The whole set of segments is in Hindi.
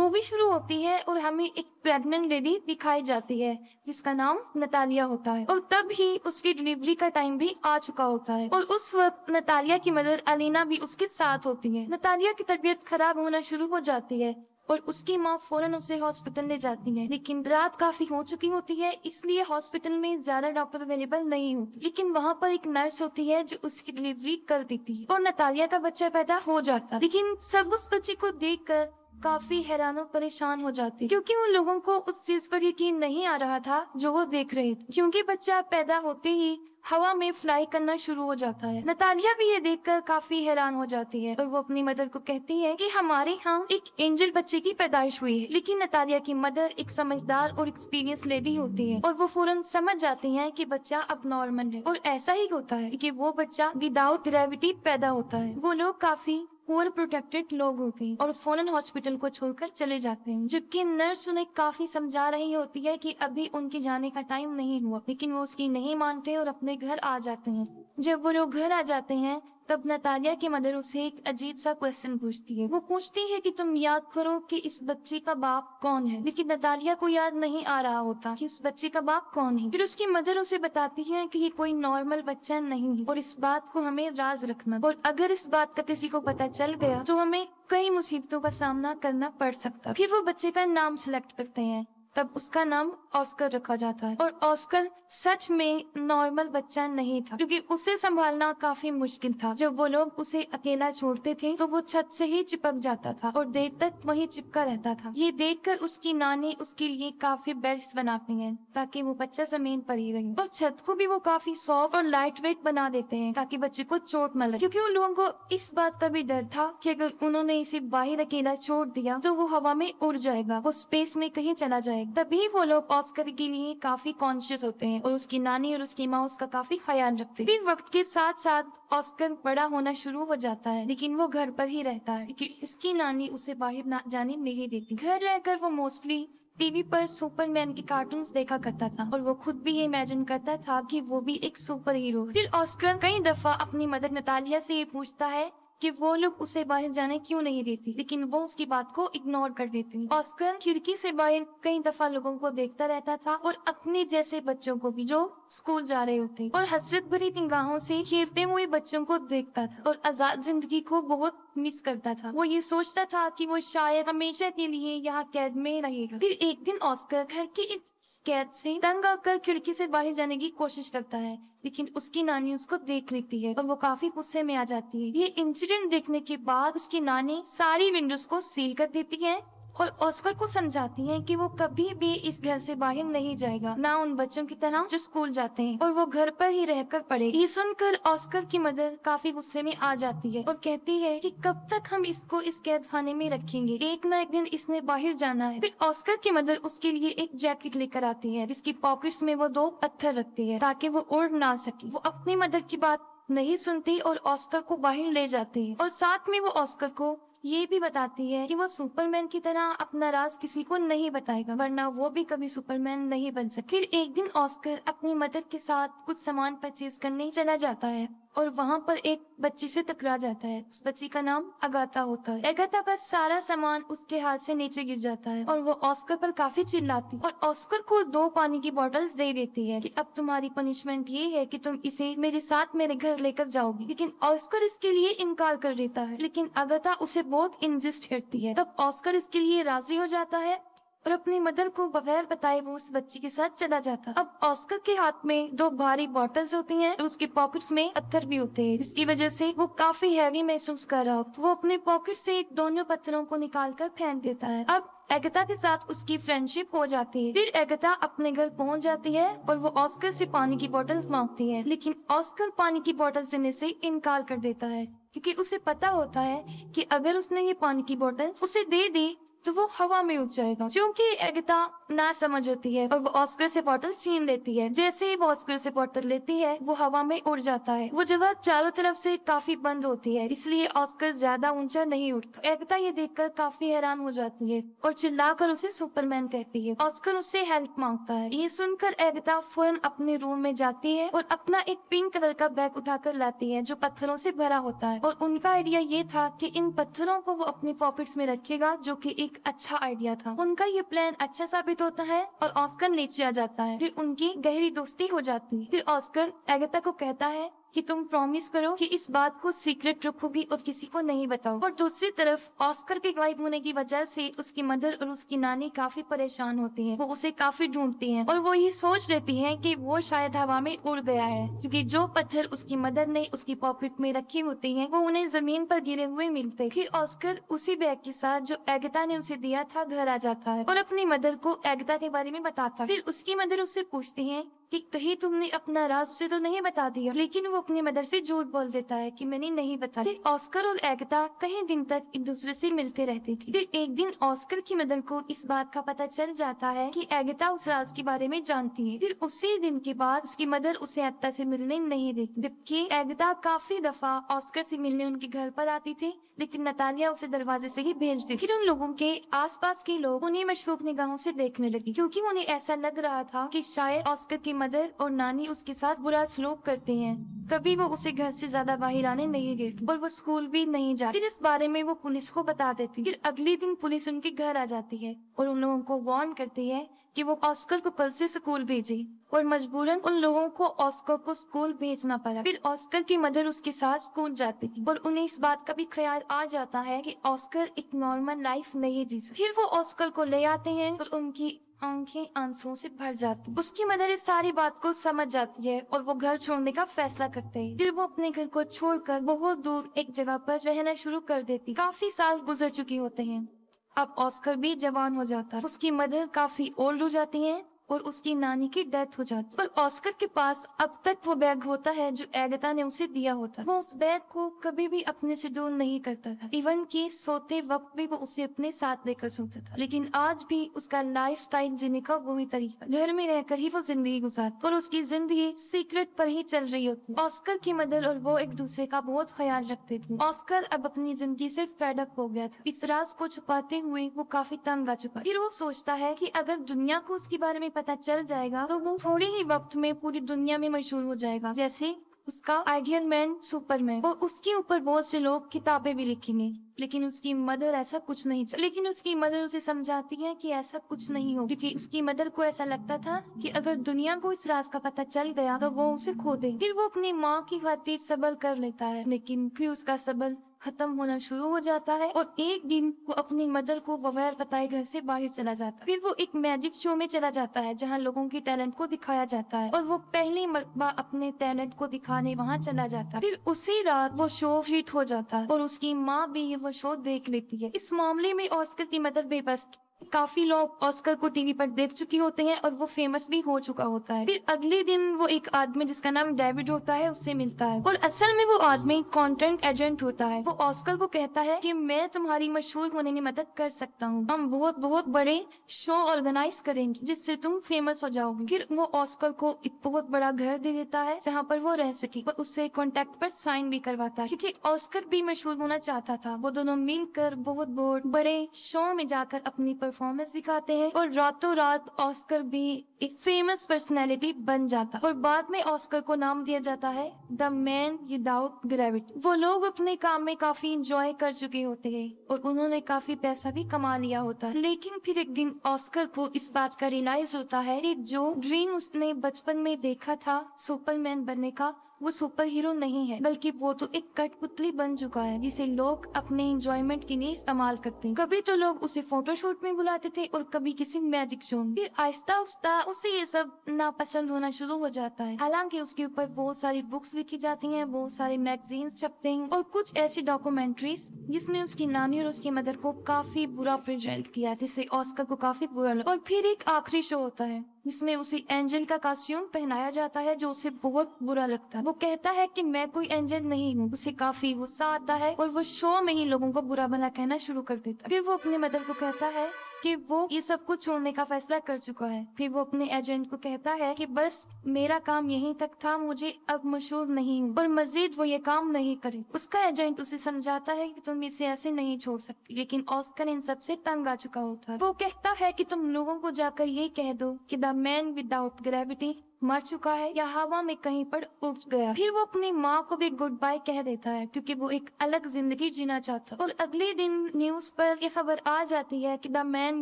मूवी शुरू होती है और हमें एक प्रेग्नेंट लेडी दिखाई जाती है जिसका नाम नतालिया होता है, और तब ही उसकी डिलीवरी का टाइम भी आ चुका होता है। और उस वक्त नतालिया की मदर अलीना भी उसके साथ होती है। नतालिया की तबीयत खराब होना शुरू हो जाती है और उसकी माँ फौरन उसे हॉस्पिटल ले जाती है, लेकिन रात काफी हो चुकी होती है, इसलिए हॉस्पिटल में ज्यादा डॉक्टर अवेलेबल नहीं होते। लेकिन वहाँ पर एक नर्स होती है जो उसकी डिलीवरी कर देती है और नतालिया का बच्चा पैदा हो जाता है। लेकिन सब उस बच्चे को देखकर काफी हैरान और परेशान हो जाती, क्योंकि उन लोगों को उस चीज पर यकीन नहीं आ रहा था जो वो देख रहे थे, क्योंकि बच्चा पैदा होते ही हवा में फ्लाई करना शुरू हो जाता है। नतालिया भी ये देखकर काफी हैरान हो जाती है और वो अपनी मदर को कहती है कि हमारे यहाँ एक एंजल बच्चे की पैदाइश हुई है। लेकिन नतालिया की मदर एक समझदार और एक्सपीरियंस लेडी होती है और वो फौरन समझ जाती है कि बच्चा अब नॉर्मल है, और ऐसा ही होता है कि वो बच्चा विदाउट ग्रेविटी पैदा होता है। वो लोग काफी ओवर प्रोटेक्टेड लोग होते हैं और फौरन हॉस्पिटल को छोड़कर चले जाते हैं, जबकि नर्स उन्हें काफी समझा रही होती है कि अभी उनके जाने का टाइम नहीं हुआ, लेकिन वो उसकी नहीं मानते और अपने घर आ जाते हैं। जब वो लोग घर आ जाते हैं तब नतालिया की मदर उसे एक अजीब सा क्वेश्चन पूछती है। वो पूछती है कि तुम याद करो कि इस बच्चे का बाप कौन है, लेकिन नतालिया को याद नहीं आ रहा होता कि उस बच्चे का बाप कौन है। फिर उसकी मदर उसे बताती है कि ये कोई नॉर्मल बच्चा नहीं है और इस बात को हमें राज रखना, और अगर इस बात का किसी को पता चल गया तो हमें कई मुसीबतों का सामना करना पड़ सकता। फिर वो बच्चे का नाम सिलेक्ट करते हैं, तब उसका नाम ऑस्कर रखा जाता है। और ऑस्कर सच में नॉर्मल बच्चा नहीं था, क्योंकि उसे संभालना काफी मुश्किल था। जब वो लोग उसे अकेला छोड़ते थे तो वो छत से ही चिपक जाता था और देर तक वहीं चिपका रहता था। ये देखकर उसकी नानी उसके लिए काफी बेड्स बनाती हैं ताकि वो बच्चा जमीन पर ही रहे, और छत को भी वो काफी सॉफ्ट और लाइट वेट बना देते हैं ताकि बच्चे को चोट न लगे, क्योंकि उन लोगों को इस बात का भी डर था कि अगर उन्होंने इसे बाहर अकेला छोड़ दिया तो वो हवा में उड़ जाएगा, वो स्पेस में कहीं चला जाएगा। तभी वो लोग ऑस्कर के लिए काफी कॉन्शियस होते हैं और उसकी नानी और उसकी माँ उसका काफी ख्याल रखते हैं। फिर वक्त के साथ साथ ऑस्कर बड़ा होना शुरू हो जाता है, लेकिन वो घर पर ही रहता है क्योंकि उसकी नानी उसे बाहर ना जाने नहीं देती। घर रहकर वो मोस्टली टीवी पर सुपरमैन के कार्टून्स देखा करता था और वो खुद भी ये इमेजिन करता था कि वो भी एक सुपर हीरो। फिर ऑस्कर कई दफा अपनी मदर नतालिया से ये पूछता है कि वो लोग उसे बाहर जाने क्यों नहीं देती, लेकिन वो उसकी बात को इग्नोर कर देती। ऑस्कर खिड़की से बाहर कई दफा लोगों को देखता रहता था और अपने जैसे बच्चों को भी जो स्कूल जा रहे होते, और हसरत भरी निगाहों से खेलते हुए बच्चों को देखता था और आजाद जिंदगी को बहुत मिस करता था। वो ये सोचता था कि वो शायद हमेशा के लिए यहाँ कैद में रहेगा। फिर एक दिन ऑस्कर घर की कैद से तंग आकर खिड़की से बाहर जाने की कोशिश करता है, लेकिन उसकी नानी उसको देख लेती है और वो काफी गुस्से में आ जाती है। ये इंसिडेंट देखने के बाद उसकी नानी सारी विंडोज को सील कर देती है और ऑस्कर को समझाती है कि वो कभी भी इस घर से बाहर नहीं जाएगा, ना उन बच्चों की तरह जो स्कूल जाते हैं, और वो घर पर ही रहकर पढ़ेगा। ये सुनकर ऑस्कर की मदर काफी गुस्से में आ जाती है और कहती है कि कब तक हम इसको इस कैद खाने में रखेंगे, एक न एक दिन इसने बाहर जाना है। फिर ऑस्कर की मदर उसके लिए एक जैकेट लेकर आती है जिसकी पॉकेट्स में वो 2 पत्थर रखती है ताकि वो उड़ ना सके। वो अपनी मदर की बात नहीं सुनती और ऑस्कर को बाहर ले जाती है, और साथ में वो ऑस्कर को ये भी बताती है कि वो सुपरमैन की तरह अपना राज किसी को नहीं बताएगा, वरना वो भी कभी सुपरमैन नहीं बन सके। फिर एक दिन ऑस्कर अपनी मदर के साथ कुछ सामान परचेज करने चला जाता है और वहाँ पर एक बच्ची से टकरा जाता है। उस बच्ची का नाम अगाथा होता है। अगाथा का सारा सामान उसके हाथ से नीचे गिर जाता है और वो ऑस्कर पर काफी चिल्लाती और ऑस्कर को 2 पानी की बोतल्स दे देती है कि अब तुम्हारी पनिशमेंट ये है कि तुम इसे मेरे साथ मेरे घर लेकर जाओगी। लेकिन ऑस्कर इसके लिए इनकार कर देता है, लेकिन अगाथा उसे बहुत इंसिस्ट करती है। तब ऑस्कर इसके लिए राजी हो जाता है और अपनी मदर को बगैर बताए वो उस बच्ची के साथ चला जाता। अब ऑस्कर के हाथ में 2 भारी बॉटल्स होती हैं और उसके पॉकेट्स में पत्थर भी होते हैं, इसकी वजह से वो काफी हैवी महसूस कर रहा होता। वो अपने पॉकेट से दोनों पत्थरों को निकाल कर फेंक देता है। अब एगाथा के साथ उसकी फ्रेंडशिप हो जाती है। फिर एगाथा अपने घर पहुंच जाती है और वो ऑस्कर से पानी की बोतल्स मांगती है, लेकिन ऑस्कर पानी की बोतल देने से इनकार कर देता है क्योंकि उसे पता होता है कि अगर उसने ये पानी की बोतल उसे दे दी तो वो हवा में उड़ जाएगा। क्योंकि एगाथा ना समझ होती है और वो ऑस्कर से बोतल छीन लेती है। जैसे ही वो ऑस्कर से बोतल लेती है वो हवा में उड़ जाता है। वो जगह चारों तरफ से काफी बंद होती है, इसलिए ऑस्कर ज्यादा ऊंचा नहीं उड़ता। एगाथा ये देखकर काफी हैरान हो जाती है और चिल्लाकर उसे सुपरमैन कहती है। ऑस्कर उससे हेल्प मांगता है। ये सुनकर एगाथा फौरन अपने रूम में जाती है और अपना एक पिंक कलर का बैग उठाकर लाती है जो पत्थरों से भरा होता है, और उनका आइडिया ये था कि इन पत्थरों को वो अपनी पॉकेट्स में रखेगा जो कि एक एक अच्छा आइडिया था। उनका ये प्लान अच्छा साबित होता है और ऑस्कर नीचे आ जाता है। फिर उनकी गहरी दोस्ती हो जाती है। फिर ऑस्कर एगाथा को कहता है कि तुम प्रॉमिस करो कि इस बात को सीक्रेट रखोगी और किसी को नहीं बताओ। और दूसरी तरफ ऑस्कर के गायब होने की वजह से उसकी मदर और उसकी नानी काफी परेशान होती हैं। वो उसे काफी ढूंढती हैं और वो ये सोच लेती हैं कि वो शायद हवा में उड़ गया है, क्योंकि जो पत्थर उसकी मदर ने उसकी पॉकेट में रखे होते हैं वो उन्हें जमीन पर गिरे हुए मिलते। फिर ऑस्कर उसी बैग के साथ जो एगाथा ने उसे दिया था घर आ जाता है और अपनी मदर को एगाथा के बारे में बताता है। फिर उसकी मदर उससे पूछती है कि कहीं तुमने अपना राज उसे तो नहीं बता दिया, लेकिन वो अपनी मदर से झूठ बोल देता है कि मैंने नहीं बताया। फिर ऑस्कर और एगाथा कई दिन तक एक दूसरे से मिलते रहते थे। फिर एक दिन ऑस्कर की मदर को इस बात का पता चल जाता है कि एगाथा उस राज के बारे में जानती है। फिर उसी दिन के बाद उसकी मदर उसे एगाथा से मिलने नहीं देती, जबकि एगाथा काफी दफा ऑस्कर से मिलने उनके घर पर आती थी, लेकिन नतालिया उसे दरवाजे से ही भेज दी। फिर उन लोगों के आसपास के लोग उन्हें मशकूक निगाहों से देखने लगे, क्योंकि उन्हें ऐसा लग रहा था कि शायद ऑस्कर की मदर और नानी उसके साथ बुरा सलूक करते हैं। कभी वो उसे घर से ज्यादा बाहर आने नहीं देती और वो स्कूल भी नहीं जाती। फिर इस बारे में वो पुलिस को बता देती। फिर अगले दिन पुलिस उनके घर आ जाती है और उन लोगों को वार्न करती है कि वो ऑस्कर को कल से स्कूल भेजे, और मजबूरन उन लोगों को ऑस्कर को स्कूल भेजना पड़ा। फिर ऑस्कर की मदर उसके साथ स्कूल जाती है और उन्हें इस बात का भी ख्याल आ जाता है कि ऑस्कर एक नॉर्मल लाइफ नहीं जी सकता। फिर वो ऑस्कर को ले आते हैं और उनकी आंखें आंसुओं से भर जाती। उसकी मदर इस सारी बात को समझ जाती है और वो घर छोड़ने का फैसला करते हैं। फिर वो अपने घर को छोड़कर बहुत दूर एक जगह पर रहना शुरू कर देती। काफी साल गुजर चुके होते हैं। अब ऑस्कर भी जवान हो जाता है। उसकी मदर काफी ओल्ड हो जाती है और उसकी नानी की डेथ हो जाती है। और ऑस्कर के पास अब तक वो बैग होता है जो एगाथा ने उसे दिया होता है। वो उस बैग को कभी भी अपने से दूर नहीं करता था, इवन कि सोते वक्त भी वो उसे अपने साथ लेकर सोता था। लेकिन आज भी उसका लाइफस्टाइल जीने का वही तरीका, घर में रहकर ही वो जिंदगी गुजारता और उसकी जिंदगी सीक्रेट पर ही चल रही होती। ऑस्कर की मदर और वो एक दूसरे का बहुत ख्याल रखते थे। ऑस्कर अब अपनी जिंदगी से फेड अप हो गया था। इस राज को छुपाते हुए वो काफी तंग आ चुका। फिर वो सोचता है कि अगर दुनिया को उसके बारे में पता चल जाएगा तो वो थोड़े ही वक्त में पूरी दुनिया में मशहूर हो जाएगा, जैसे उसका आइडियल मैन सुपरमैन। और उसके ऊपर बहुत से लोग किताबें भी लिखेंगे। लेकिन उसकी मदर ऐसा कुछ नहीं लेकिन उसकी मदर उसे समझाती है कि ऐसा कुछ नहीं हो, क्योंकि उसकी मदर को ऐसा लगता था कि अगर दुनिया को इस राज का पता चल गया तो वो उसे खो दे। फिर वो अपनी माँ की खातिर सब्र कर लेता है, लेकिन फिर उसका सब्र खत्म होना शुरू हो जाता है और एक दिन वो अपनी मदर को बगैर बताए घर से बाहर चला जाता है। फिर वो एक मैजिक शो में चला जाता है जहाँ लोगों के टैलेंट को दिखाया जाता है और वो पहली मर्तबा अपने टैलेंट को दिखाने वहाँ चला जाता है। फिर उसी रात वो शो हिट हो जाता है और उसकी माँ भी ये वो शो देख लेती है। इस मामले में ऑस्कर की मदर बेबस। काफी लोग ऑस्कर को टीवी पर देख चुके होते हैं और वो फेमस भी हो चुका होता है। फिर अगले दिन वो एक आदमी जिसका नाम डेविड होता है उससे मिलता है और असल में वो आदमी कंटेंट एजेंट होता है। वो ऑस्कर को कहता है कि मैं तुम्हारी मशहूर होने में मदद कर सकता हूँ। हम बहुत बहुत बड़े शो ऑर्गेनाइज करेंगे जिससे तुम फेमस हो जाओगे। फिर वो ऑस्कर को एक बहुत बड़ा घर दे देता है जहाँ पर वो रह सके और उससे कॉन्ट्रैक्ट पर साइन भी करवाता है, क्योंकि ऑस्कर भी मशहूर होना चाहता था। वो दोनों मिलकर बहुत बहुत बड़े शो में जाकर अपनी परफॉर्मेंस दिखाते हैं और रातों रात ऑस्कर भी एक फेमस पर्सनैलिटी बन जाता और बाद में ऑस्कर को नाम दिया जाता है द मैन विदाउट ग्रेविटी। वो लोग अपने काम में काफी इंजॉय कर चुके होते हैं और उन्होंने काफी पैसा भी कमा लिया होता है। लेकिन फिर एक दिन ऑस्कर को इस बात का रियलाइज होता है कि जो ड्रीम उसने बचपन में देखा था सुपरमैन बनने का, वो सुपर हीरो नहीं है, बल्कि वो तो एक कठपुतली बन चुका है जिसे लोग अपने एंजॉयमेंट के लिए इस्तेमाल करते हैं। कभी तो लोग उसे फोटोशूट में बुलाते थे और कभी किसी मैजिक शो में। फिर आहिस्ता आहिस्ता उसे ये सब नापसंद होना शुरू हो जाता है। हालांकि उसके ऊपर बहुत सारी बुक्स लिखी जाती हैं, बहुत सारे मैगजीन्स छपते हैं और कुछ ऐसी डॉक्यूमेंट्रीज जिसमें उसकी नानी और उसकी मदर को काफी बुरा प्रेजेंट किया, जिससे ऑस्कर को काफी बुरा लगा। और फिर एक आखिरी शो होता है जिसमें उसे एंजल का कॉस्ट्यूम पहनाया जाता है जो उसे बहुत बुरा लगता है। वो कहता है कि मैं कोई एंजल नहीं हूँ। उसे काफी गुस्सा आता है और वो शो में ही लोगों को बुरा भला कहना शुरू कर देता है। फिर वो अपने मदर को कहता है कि वो ये सब कुछ छोड़ने का फैसला कर चुका है। फिर वो अपने एजेंट को कहता है कि बस मेरा काम यहीं तक था, मुझे अब मशहूर नहीं हूँ और मजीद वो ये काम नहीं करे। उसका एजेंट उसे समझाता है कि तुम इसे ऐसे नहीं छोड़ सकती, लेकिन ऑस्कर इन सब से तंग आ चुका होता है। वो कहता है कि तुम लोगों को जाकर ये कह दो कि द मैन विदाउट ग्रेविटी मर चुका है या हवा में कहीं पर उड़ गया। फिर वो अपनी माँ को भी गुड बाय कह देता है क्योंकि वो एक अलग जिंदगी जीना चाहता है। और अगले दिन न्यूज पर ये खबर आ जाती है कि द मैन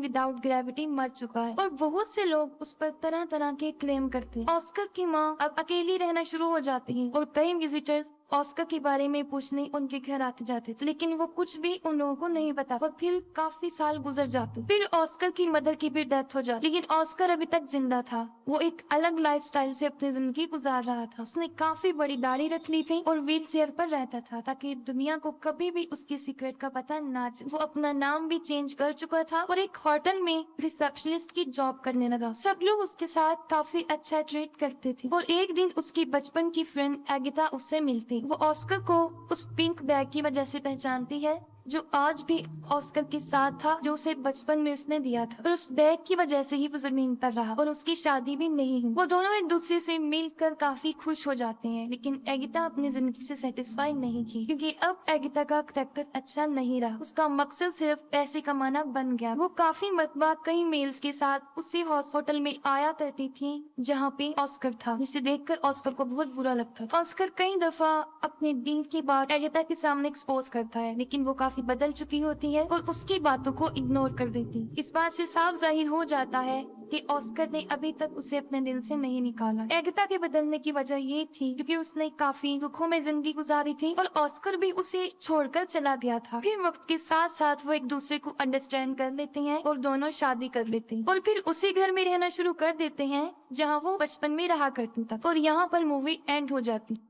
विदाउट ग्रेविटी मर चुका है और बहुत से लोग उस पर तरह तरह के क्लेम करते हैं। ऑस्कर की माँ अब अकेली रहना शुरू हो जाती है और कई विजिटर्स ऑस्कर के बारे में पूछने उनके घर आते जाते थे, लेकिन वो कुछ भी उन लोगों को नहीं बता। और फिर काफी साल गुजर जाते। फिर ऑस्कर की मदर की भी डेथ हो जाती, लेकिन ऑस्कर अभी तक जिंदा था। वो एक अलग लाइफस्टाइल से अपनी जिंदगी गुजार रहा था। उसने काफी बड़ी दाढ़ी रख ली थी और व्हील चेयर पर रहता था ताकि दुनिया को कभी भी उसकी सीक्रेट का पता ना चले। वो अपना नाम भी चेंज कर चुका था और एक होटल में रिसेप्शनिस्ट की जॉब करने लगा। सब लोग उसके साथ काफी अच्छा ट्रीट करते थे। और एक दिन उसकी बचपन की फ्रेंड एगिता उससे मिलती। वो ऑस्कर को उस पिंक बैग की वजह से पहचानती है जो आज भी ऑस्कर के साथ था, जो उसे बचपन में उसने दिया था। और उस बैग की वजह से ही वो जमीन पर रहा और उसकी शादी भी नहीं हुई। वो दोनों एक दूसरे से मिलकर काफी खुश हो जाते हैं, लेकिन एगिता अपनी जिंदगी से सेटिस्फाई नहीं थी क्योंकि अब एगिता का कैरेक्टर अच्छा नहीं रहा। उसका मकसद सिर्फ पैसे कमाना बन गया। वो काफी मरतबा कई मेल्स के साथ उसी होटल में आया करती थी जहाँ पे ऑस्कर था, जिसे देखकर ऑस्कर को बहुत बुरा लगता। ऑस्कर कई दफा अपने डील की बात एगिता के सामने एक्सपोज करता है, लेकिन वो काफी बदल चुकी होती है और उसकी बातों को इग्नोर कर देती। इस बात से साफ जाहिर हो जाता है कि ऑस्कर ने अभी तक उसे अपने दिल से नहीं निकाला। एगिता के बदलने की वजह ये थी क्योंकि उसने काफी दुखों में जिंदगी गुजारी थी और ऑस्कर भी उसे छोड़कर चला गया था। फिर वक्त के साथ साथ वो एक दूसरे को अंडरस्टैंड कर लेते हैं और दोनों शादी कर लेते हैं और फिर उसी घर में रहना शुरू कर देते हैं जहाँ वो बचपन में रहा करती था। और यहाँ पर मूवी एंड हो जाती।